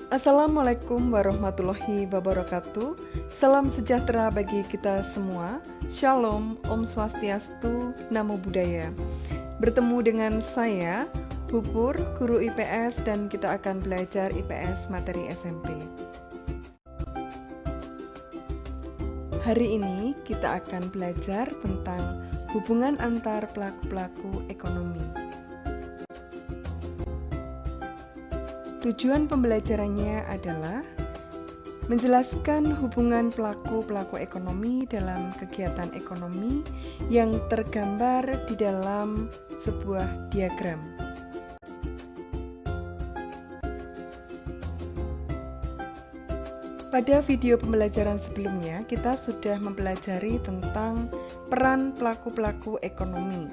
Assalamualaikum warahmatullahi wabarakatuh. Salam sejahtera bagi kita semua. Shalom, Om Swastiastu, Namo Buddhaya. Bertemu dengan saya, Pupur, guru IPS, dan kita akan belajar IPS materi SMP. Hari ini kita akan belajar tentang hubungan antar pelaku-pelaku ekonomi. Tujuan pembelajarannya adalah menjelaskan hubungan pelaku-pelaku ekonomi dalam kegiatan ekonomi yang tergambar di dalam sebuah diagram. Pada video pembelajaran sebelumnya, kita sudah mempelajari tentang peran pelaku-pelaku ekonomi.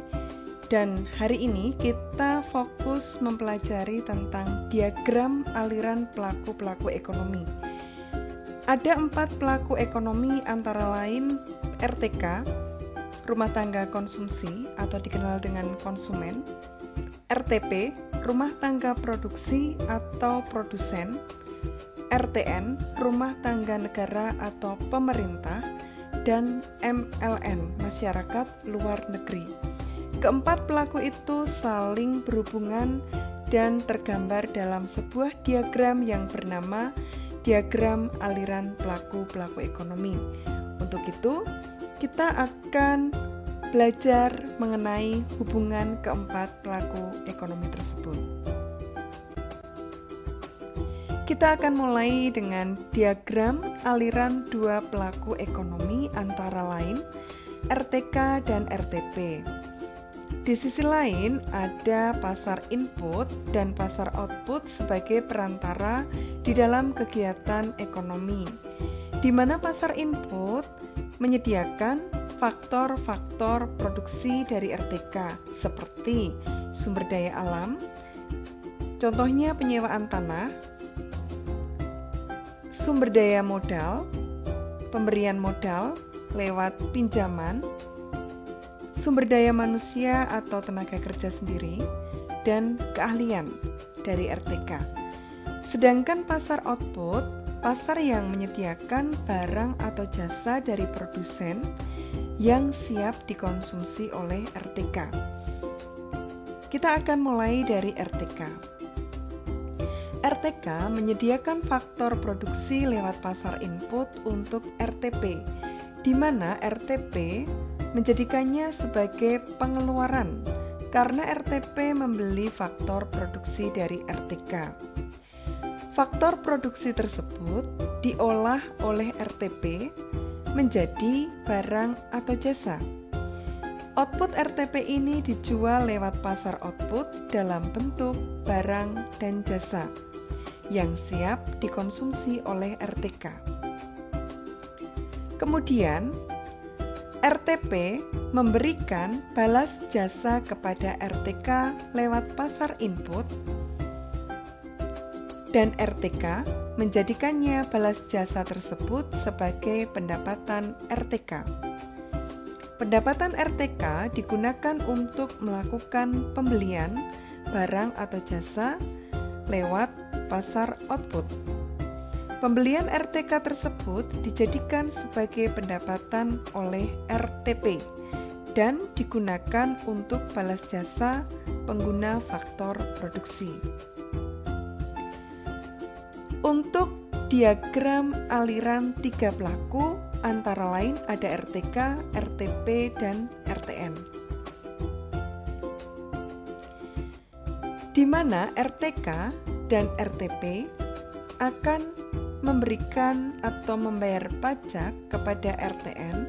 Dan hari ini kita fokus mempelajari tentang diagram aliran pelaku-pelaku ekonomi. Ada 4 pelaku ekonomi antara lain RTK, rumah tangga konsumsi atau dikenal dengan konsumen, RTP, rumah tangga produksi atau produsen, RTN, rumah tangga negara atau pemerintah, dan MLN, masyarakat luar negeri. Keempat pelaku itu saling berhubungan dan tergambar dalam sebuah diagram yang bernama diagram aliran pelaku-pelaku ekonomi. Untuk itu, kita akan belajar mengenai hubungan keempat pelaku ekonomi tersebut. Kita akan mulai dengan diagram aliran dua pelaku ekonomi antara lain RTK dan RTP. Di sisi lain, ada pasar input dan pasar output sebagai perantara di dalam kegiatan ekonomi, di mana pasar input menyediakan faktor-faktor produksi dari RTK, seperti sumber daya alam, contohnya penyewaan tanah, sumber daya modal, pemberian modal lewat pinjaman, sumber daya manusia atau tenaga kerja sendiri, dan keahlian dari RTK. Sedangkan pasar output, pasar yang menyediakan barang atau jasa dari produsen yang siap dikonsumsi oleh RTK. Kita akan mulai dari RTK. RTK menyediakan faktor produksi lewat pasar input untuk RTP, di mana RTP menjadikannya sebagai pengeluaran karena RTP membeli faktor produksi dari RTK. Faktor produksi tersebut diolah oleh RTP menjadi barang atau jasa. Output RTP ini dijual lewat pasar output dalam bentuk barang dan jasa yang siap dikonsumsi oleh RTK. Kemudian, RTP memberikan balas jasa kepada RTK lewat pasar input dan RTK menjadikannya balas jasa tersebut sebagai pendapatan RTK. Pendapatan RTK digunakan untuk melakukan pembelian barang atau jasa lewat pasar output. Pembelian RTK tersebut dijadikan sebagai pendapatan oleh RTP dan digunakan untuk balas jasa pengguna faktor produksi. Untuk diagram aliran 3 pelaku antara lain ada RTK, RTP, dan RTN. Di mana RTK dan RTP akan memberikan atau membayar pajak kepada RTN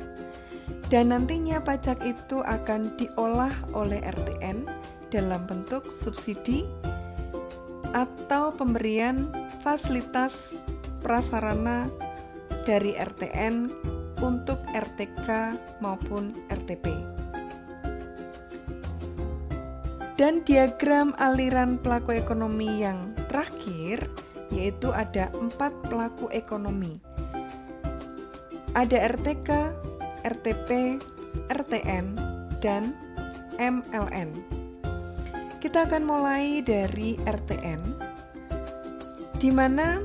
dan nantinya pajak itu akan diolah oleh RTN dalam bentuk subsidi atau pemberian fasilitas prasarana dari RTN untuk RTK maupun RTP. Dan diagram aliran pelaku ekonomi yang terakhir yaitu ada 4 pelaku ekonomi. Ada RTK, RTP, RTN, dan MLN. Kita akan mulai dari RTN. di mana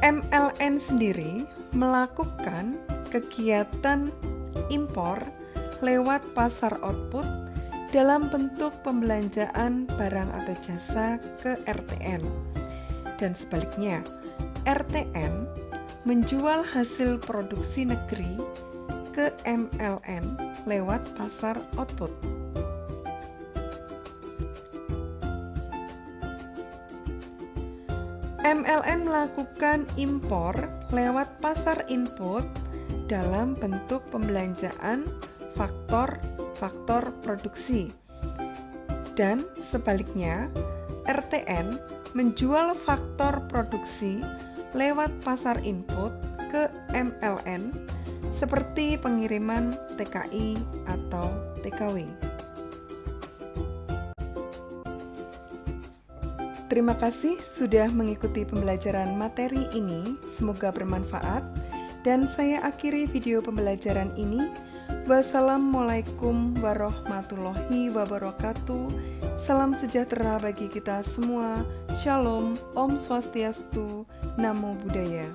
MLN sendiri melakukan kegiatan impor lewat pasar output dalam bentuk pembelanjaan barang atau jasa ke RTN. Dan sebaliknya, RTN menjual hasil produksi negeri ke MLN lewat pasar output. MLN melakukan impor lewat pasar input dalam bentuk pembelanjaan faktor produksi. Dan sebaliknya, RTN menjual faktor produksi lewat pasar input ke MLN seperti pengiriman TKI atau TKW. Terima kasih sudah mengikuti pembelajaran materi ini, semoga bermanfaat. Dan saya akhiri video pembelajaran ini. Wassalamualaikum warahmatullahi wabarakatuh. Salam sejahtera bagi kita semua. Shalom, Om Swastiastu, Namo Buddhaya.